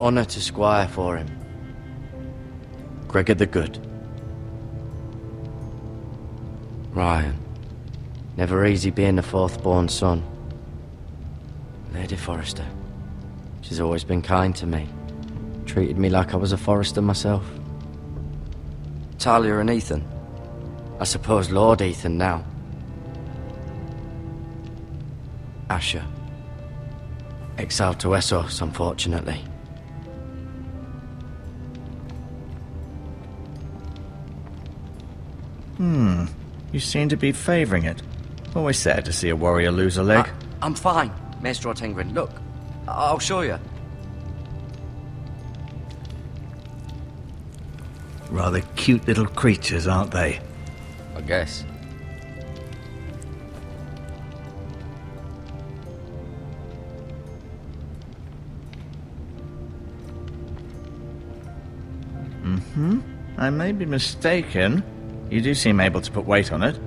Honour to squire for him. Gregor the Good. Ryan. Never easy being the fourth-born son. Lady Forrester. She's always been kind to me. Treated me like I was a Forrester myself. Talia and Ethan. I suppose Lord Ethan now. Asher. Exiled to Essos, unfortunately. You seem to be favouring it. Always sad to see a warrior lose a leg. I'm fine, Maester Ortengrin. Look, I'll show you. Rather cute little creatures, aren't they? I guess. I may be mistaken. You do seem able to put weight on it.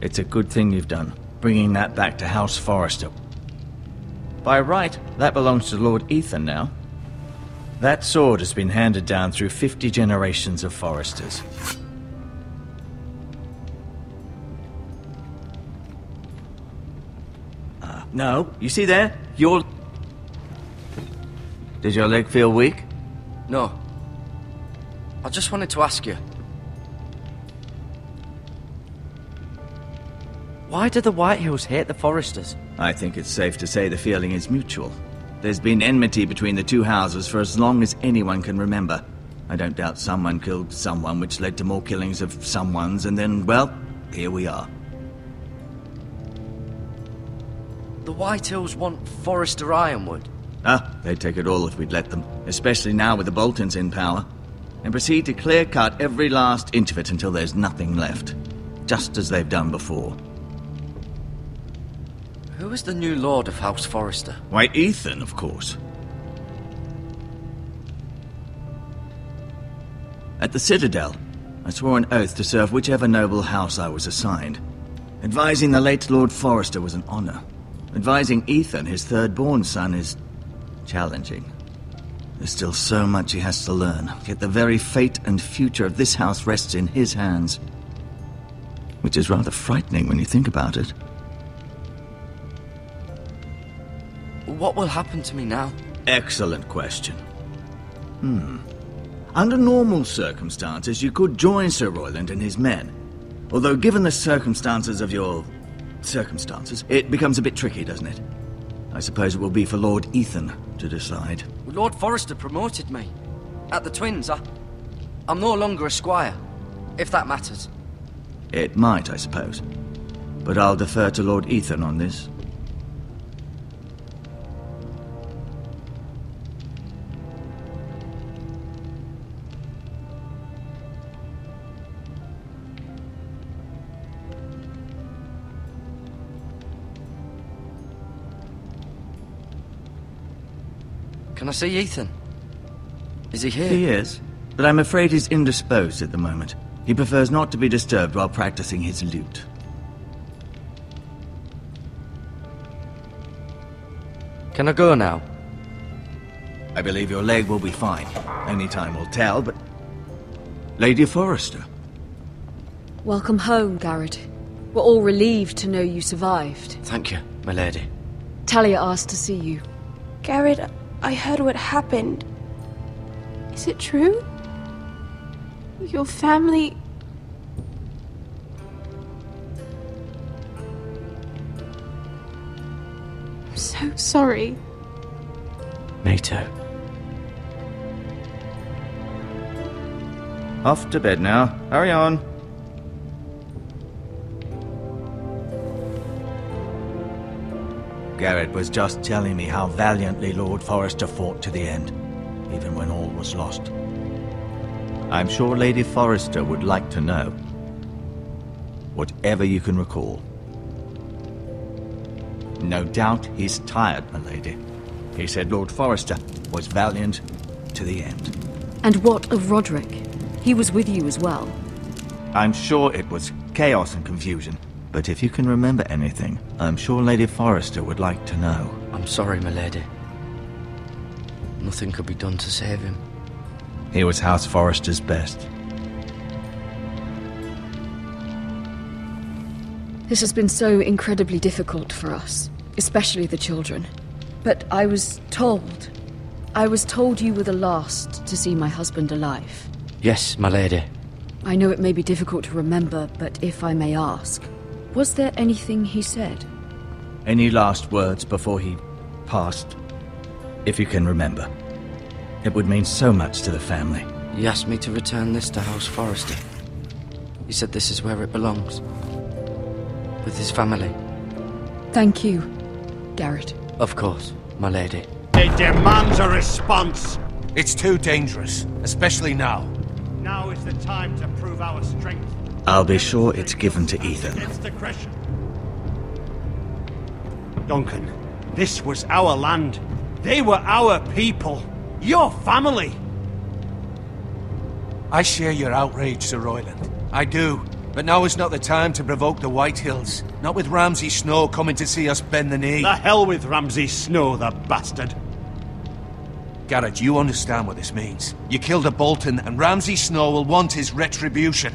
It's a good thing you've done, bringing that back to House Forrester. By right, that belongs to Lord Ethan now. That sword has been handed down through 50 generations of Forresters. No, you see there? Does your leg feel weak? No. I just wanted to ask you. Why do the Whitehills hate the Forresters? I think it's safe to say the feeling is mutual. There's been enmity between the two houses for as long as anyone can remember. I don't doubt someone killed someone, which led to more killings of someones, and then, well, here we are. The Whitehills want Forrester Ironwood. They'd take it all if we'd let them, especially now with the Boltons in power, and proceed to clear-cut every last inch of it until there's nothing left, just as they've done before. Who is the new Lord of House Forrester? Why, Ethan, of course. At the Citadel, I swore an oath to serve whichever noble house I was assigned. Advising the late Lord Forrester was an honor. Advising Ethan, his third-born son, is challenging. There's still so much he has to learn, yet the very fate and future of this house rests in his hands. Which is rather frightening when you think about it. What will happen to me now? Excellent question. Under normal circumstances, you could join Sir Royland and his men. Although given the circumstances of your circumstances, it becomes a bit tricky, doesn't it? I suppose it will be for Lord Ethan to decide. Lord Forrester promoted me. At the Twins, I'm no longer a squire, if that matters. It might, I suppose. But I'll defer to Lord Ethan on this. Can I see Ethan? Is he here? He is, but I'm afraid he's indisposed at the moment. He prefers not to be disturbed while practicing his lute. Can I go now? I believe your leg will be fine. Only time will tell, but... Lady Forrester. Welcome home, Garrett. We're all relieved to know you survived. Thank you, my lady. Talia asked to see you. Garrett, I heard what happened. Is it true? Your family... I'm so sorry. Me too. Off to bed now. Hurry on. Garrett was just telling me how valiantly Lord Forrester fought to the end, even when all was lost. I'm sure Lady Forrester would like to know. Whatever you can recall. No doubt he's tired, my lady. He said Lord Forrester was valiant to the end. And what of Roderick? He was with you as well. I'm sure it was chaos and confusion. But if you can remember anything, I'm sure Lady Forrester would like to know. I'm sorry, milady. Nothing could be done to save him. He was House Forrester's best. This has been so incredibly difficult for us, especially the children. But I was told you were the last to see my husband alive. Yes, my lady. I know it may be difficult to remember, but if I may ask, was there anything he said? Any last words before he passed? If you can remember. It would mean so much to the family. He asked me to return this to House Forrester. He said this is where it belongs. With his family. Thank you, Garrett. Of course, my lady. It demands a response. It's too dangerous, especially now. Now is the time to prove our strength. I'll be sure it's given to Ethan. Against aggression. Duncan, this was our land. They were our people. Your family. I share your outrage, Sir Royland. I do. But now is not the time to provoke the Whitehills. Not with Ramsay Snow coming to see us bend the knee. The hell with Ramsay Snow, the bastard. Garrett, you understand what this means. You killed a Bolton, and Ramsay Snow will want his retribution.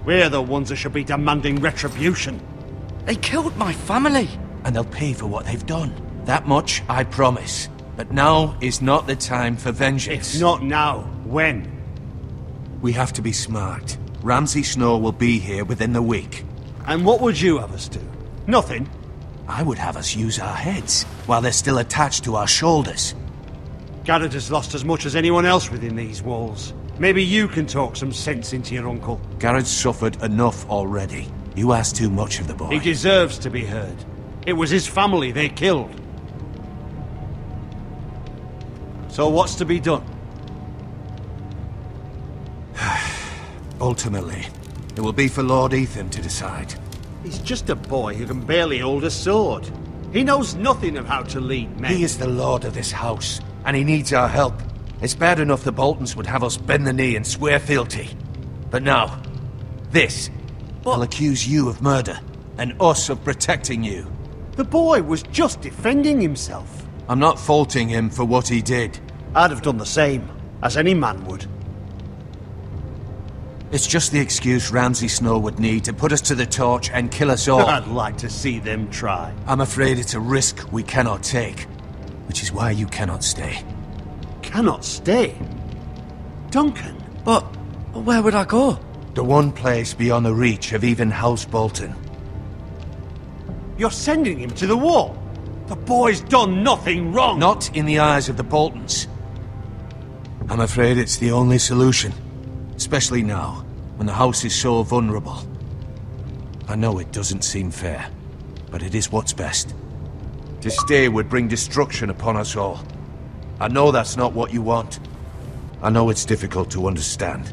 We're the ones that should be demanding retribution. They killed my family! And they'll pay for what they've done. That much, I promise. But now is not the time for vengeance. It's not now. When? We have to be smart. Ramsay Snow will be here within the week. And what would you have us do? Nothing. I would have us use our heads, while they're still attached to our shoulders. Garrett has lost as much as anyone else within these walls. Maybe you can talk some sense into your uncle. Garrett's suffered enough already. You ask too much of the boy. He deserves to be heard. It was his family they killed. So what's to be done? Ultimately, it will be for Lord Ethan to decide. He's just a boy who can barely hold a sword. He knows nothing of how to lead men. He is the lord of this house, and he needs our help. It's bad enough the Boltons would have us bend the knee and swear fealty. But now, this will accuse you of murder, and us of protecting you. The boy was just defending himself. I'm not faulting him for what he did. I'd have done the same, as any man would. It's just the excuse Ramsay Snow would need to put us to the torch and kill us all. I'd like to see them try. I'm afraid it's a risk we cannot take, which is why you cannot stay. Cannot stay? Duncan? But where would I go? The one place beyond the reach of even House Bolton. You're sending him to the wall? The boy's done nothing wrong! Not in the eyes of the Boltons. I'm afraid it's the only solution. Especially now, when the house is so vulnerable. I know it doesn't seem fair, but it is what's best. To stay would bring destruction upon us all. I know that's not what you want. I know it's difficult to understand.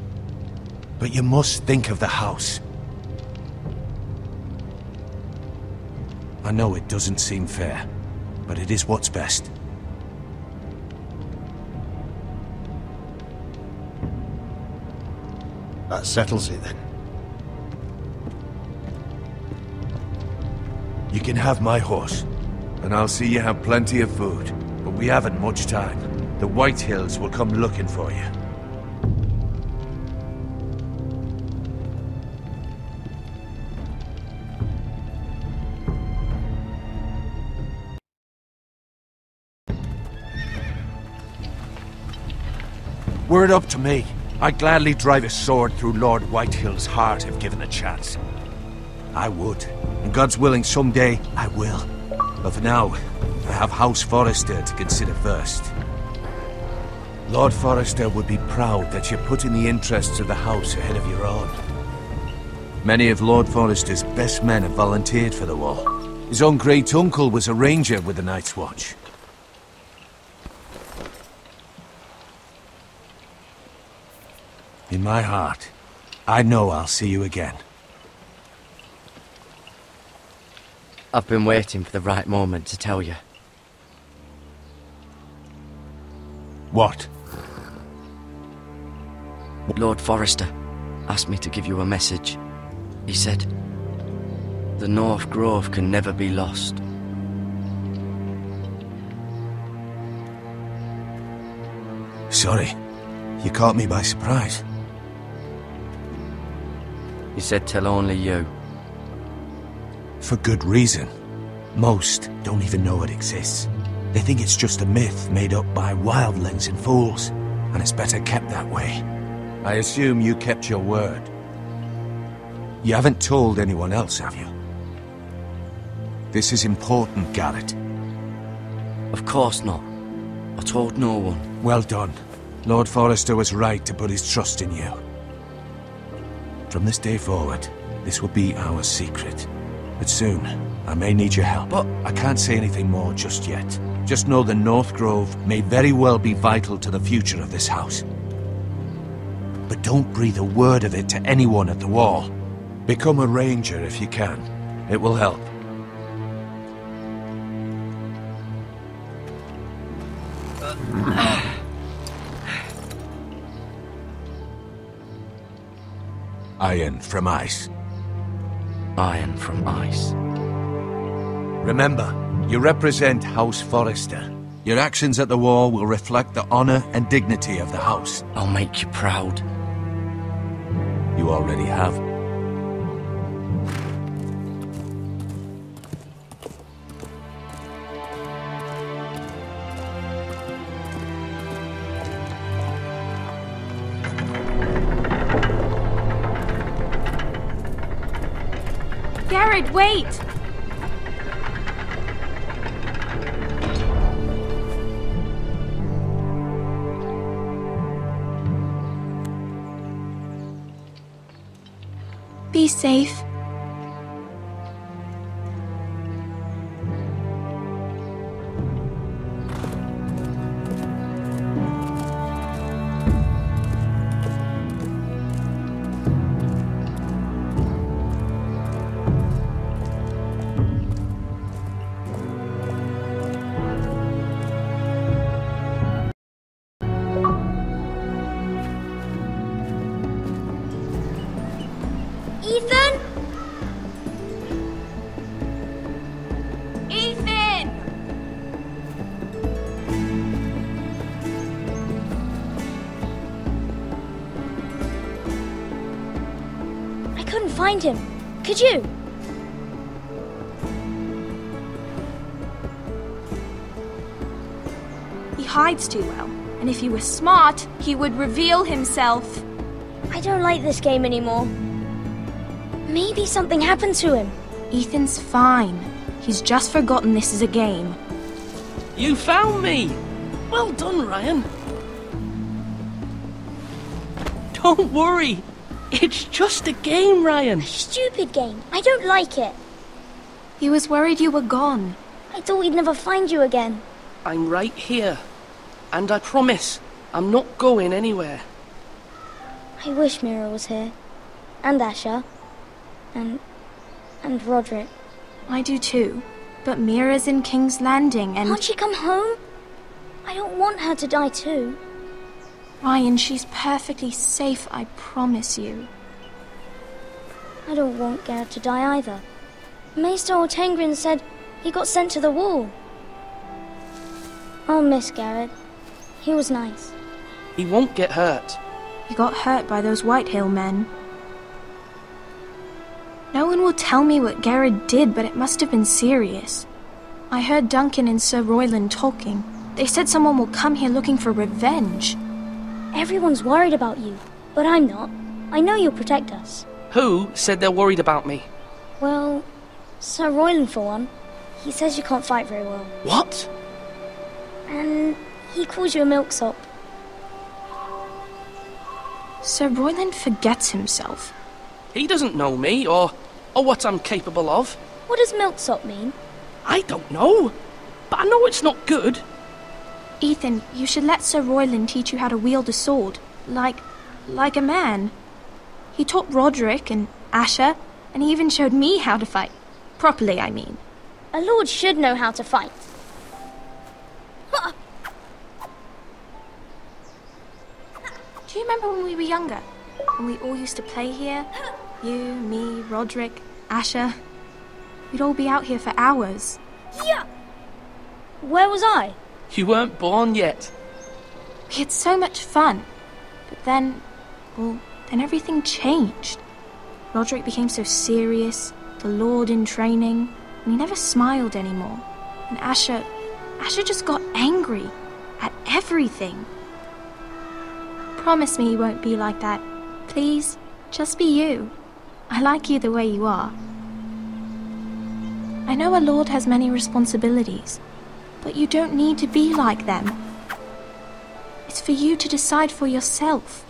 But you must think of the house. I know it doesn't seem fair, but it is what's best. That settles it then. You can have my horse, and I'll see you have plenty of food, but we haven't much time. The Whitehills will come looking for you. Were it up to me, I'd gladly drive a sword through Lord Whitehill's heart if given the chance. I would. And God's willing, someday I will. But for now, I have House Forrester to consider first. Lord Forrester would be proud that you're putting the interests of the house ahead of your own. Many of Lord Forrester's best men have volunteered for the war. His own great-uncle was a ranger with the Night's Watch. In my heart, I know I'll see you again. I've been waiting for the right moment to tell you. What? Lord Forrester asked me to give you a message. He said, the North Grove can never be lost. Sorry, you caught me by surprise. He said tell only you. For good reason. Most don't even know it exists. They think it's just a myth made up by wildlings and fools, and it's better kept that way. I assume you kept your word. You haven't told anyone else, have you? This is important, Garrett. Of course not. I told no one. Well done. Lord Forrester was right to put his trust in you. From this day forward, this will be our secret. But soon, I may need your help. But I can't say anything more just yet. Just know the North Grove may very well be vital to the future of this house. But don't breathe a word of it to anyone at the Wall. Become a ranger if you can. It will help. Iron from ice. Iron from ice. Remember, you represent House Forrester. Your actions at the Wall will reflect the honor and dignity of the house. I'll make you proud. You already have. Garrett, wait! Be safe. Ethan? Ethan! I couldn't find him. Could you? He hides too well, and if he was smart, he would reveal himself. I don't like this game anymore. Maybe something happened to him. Ethan's fine. He's just forgotten this is a game. You found me! Well done, Ryan. Don't worry. It's just a game, Ryan. Stupid game. I don't like it. He was worried you were gone. I thought we'd never find you again. I'm right here. And I promise, I'm not going anywhere. I wish Mira was here. And Asher. And Roderick. I do too. But Mira's in King's Landing and... Can't she come home? I don't want her to die too. Ryan, she's perfectly safe, I promise you. I don't want Garrett to die either. Maester Ortengrin said he got sent to the Wall. I'll miss Garrett. He was nice. He won't get hurt. He got hurt by those Whitehill men. No one will tell me what Garrett did, but it must have been serious. I heard Duncan and Sir Royland talking. They said someone will come here looking for revenge. Everyone's worried about you, but I'm not. I know you'll protect us. Who said they're worried about me? Well, Sir Royland for one. He says you can't fight very well. What? And he calls you a milksop. Sir Royland forgets himself. He doesn't know me, or what I'm capable of. What does milksop mean? I don't know, but I know it's not good. Ethan, you should let Sir Royland teach you how to wield a sword. Like a man. He taught Roderick and Asher, and he even showed me how to fight. Properly, I mean. A lord should know how to fight. Do you remember when we were younger? When we all used to play here? You, me, Roderick, Asher. We'd all be out here for hours. Yeah! Where was I? You weren't born yet. We had so much fun. But then, well, then everything changed. Roderick became so serious, the Lord in training, and he never smiled anymore. And Asher just got angry at everything. Promise me you won't be like that. Please, just be you. I like you the way you are. I know a lord has many responsibilities, but you don't need to be like them. It's for you to decide for yourself.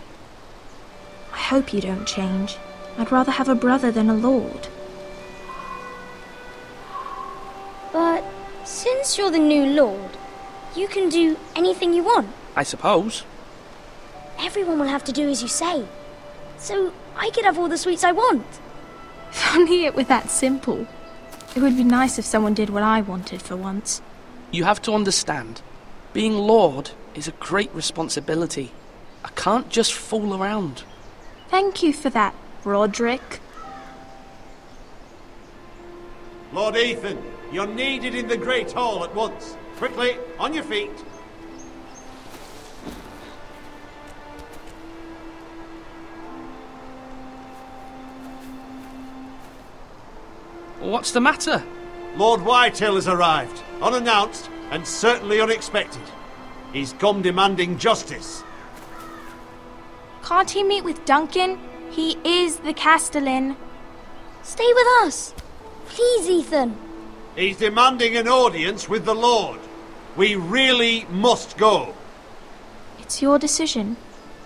I hope you don't change. I'd rather have a brother than a lord. But since you're the new lord, you can do anything you want. I suppose. Everyone will have to do as you say. So I could have all the sweets I want. If only it were that simple. It would be nice if someone did what I wanted for once. You have to understand, being Lord is a great responsibility. I can't just fool around. Thank you for that, Roderick. Lord Ethan, you're needed in the Great Hall at once. Quickly, on your feet. What's the matter? Lord Whitehill has arrived, unannounced and certainly unexpected. He's come demanding justice. Can't he meet with Duncan? He is the Castellan. Stay with us. Please, Ethan. He's demanding an audience with the Lord. We really must go. It's your decision.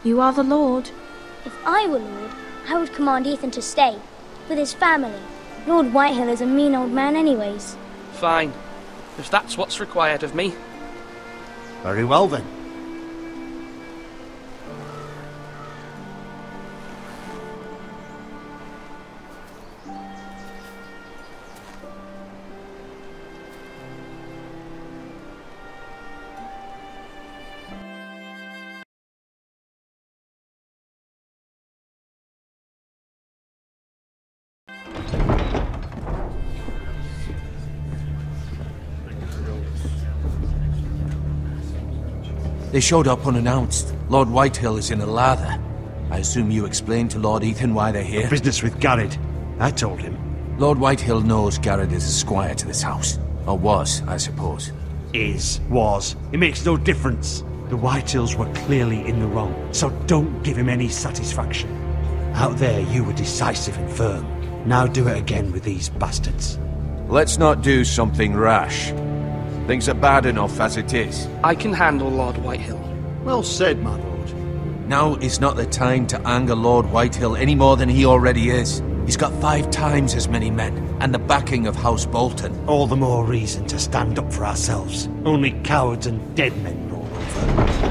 You are the Lord. If I were lord, I would command Ethan to stay with his family. Lord Whitehill is a mean old man anyways. Fine. If that's what's required of me. Very well then. They showed up unannounced. Lord Whitehill is in a lather. I assume you explained to Lord Ethan why they're here? Business with Garrett. I told him. Lord Whitehill knows Garrett is a squire to this house. Or was, I suppose. Was. It makes no difference. The Whitehills were clearly in the wrong, so don't give him any satisfaction. Out there, you were decisive and firm. Now do it again with these bastards. Let's not do something rash. Things are bad enough as it is. I can handle Lord Whitehill. Well said, my lord. Now is not the time to anger Lord Whitehill any more than he already is. He's got 5 times as many men, and the backing of House Bolton. All the more reason to stand up for ourselves. Only cowards and dead men roll over.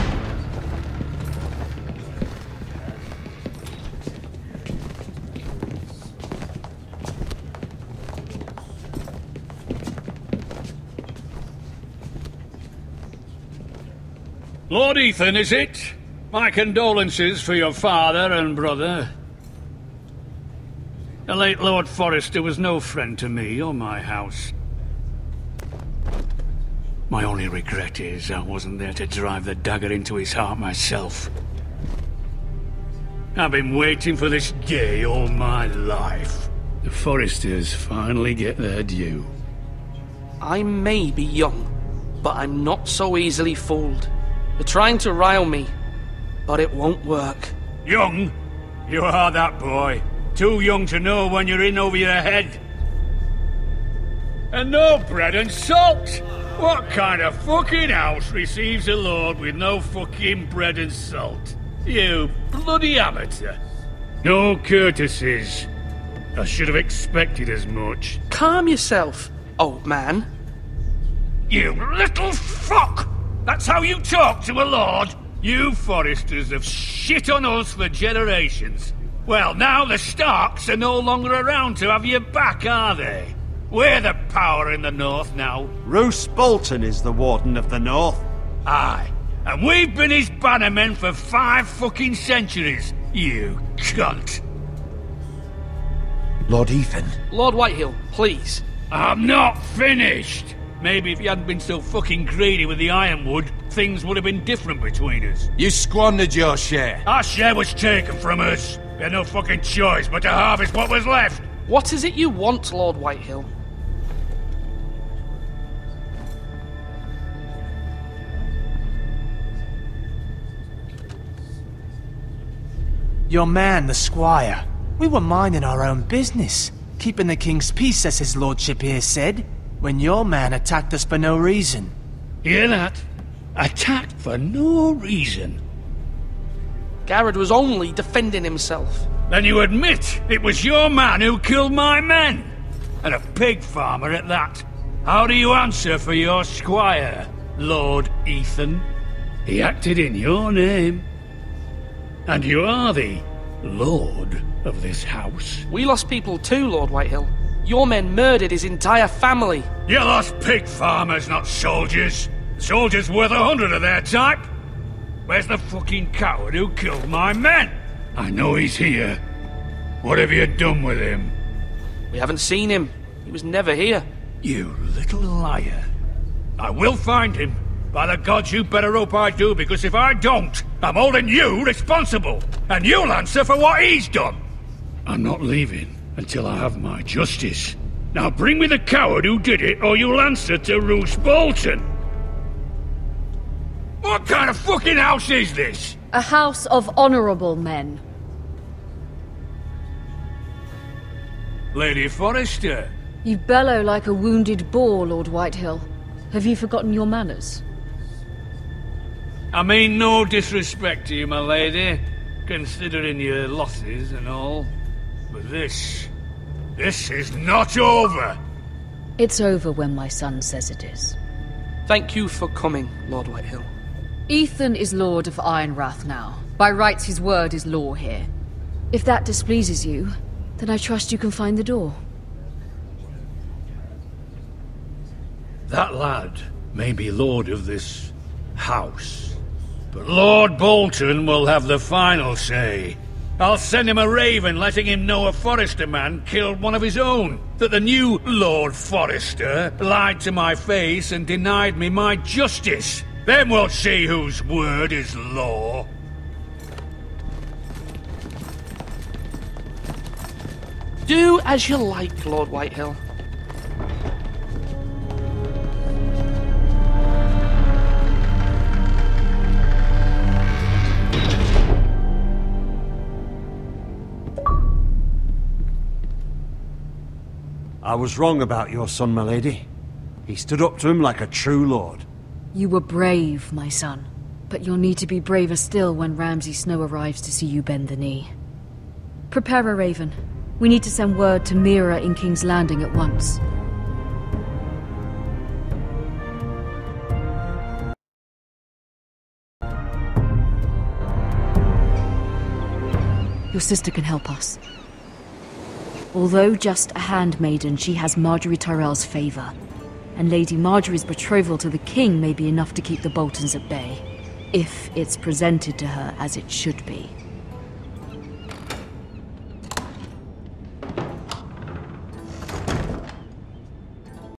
Lord Ethan, is it? My condolences for your father and brother. The late Lord Forrester was no friend to me or my house. My only regret is I wasn't there to drive the dagger into his heart myself. I've been waiting for this day all my life. The Forresters finally get their due. I may be young, but I'm not so easily fooled. They're trying to rile me, but it won't work. Young? You are that boy. Too young to know when you're in over your head. And no bread and salt! What kind of fucking house receives a lord with no fucking bread and salt? You bloody amateur. No courtesies. I should have expected as much. Calm yourself, old man. You little fuck! That's how you talk to a lord? You Forresters have shit on us for generations. Well, now the Starks are no longer around to have your back, are they? We're the power in the north now. Roose Bolton is the Warden of the North. Aye, And we've been his bannermen for 5 fucking centuries, you cunt. Lord Ethan. Lord Whitehill, please. I'm not finished! Maybe if you hadn't been so fucking greedy with the ironwood, things would have been different between us. You squandered your share. Our share was taken from us. We had no fucking choice but to harvest what was left. What is it you want, Lord Whitehill? Your man, the squire. We were minding our own business, keeping the king's peace, as his lordship here said, when your man attacked us for no reason. Hear that? Attacked for no reason. Garrett was only defending himself. Then you admit it was your man who killed my men? And a pig farmer at that. How do you answer for your squire, Lord Ethan? He acted in your name. And you are the lord of this house. We lost people too, Lord Whitehill. Your men murdered his entire family. You lost pig farmers, not soldiers. Soldiers worth 100 of their type. Where's the fucking coward who killed my men? I know he's here. What have you done with him? We haven't seen him. He was never here. You little liar. I will find him. By the gods, you better hope I do, because if I don't, I'm holding you responsible. And you'll answer for what he's done. I'm not leaving until I have my justice. Now bring me the coward who did it, or you'll answer to Roose Bolton. What kind of fucking house is this? A house of honorable men. Lady Forrester. You bellow like a wounded boar, Lord Whitehill. Have you forgotten your manners? I mean no disrespect to you, my lady, considering your losses and all. But this is not over. It's over when my son says it is. Thank you for coming, Lord Whitehill. Ethan is Lord of Ironrath now. By rights, his word is law here. If that displeases you, then I trust you can find the door. That lad may be lord of this house, but Lord Bolton will have the final say. I'll send him a raven letting him know a Forrester man killed one of his own, that the new Lord Forrester lied to my face and denied me my justice. Then we'll see whose word is law. Do as you like, Lord Whitehill. I was wrong about your son, my lady. He stood up to him like a true lord. You were brave, my son. But you'll need to be braver still when Ramsay Snow arrives to see you bend the knee. Prepare a raven. We need to send word to Mira in King's Landing at once. Your sister can help us. Although just a handmaiden, she has Marjorie Tyrell's favor. And Lady Marjorie's betrothal to the king may be enough to keep the Boltons at bay. If it's presented to her as it should be.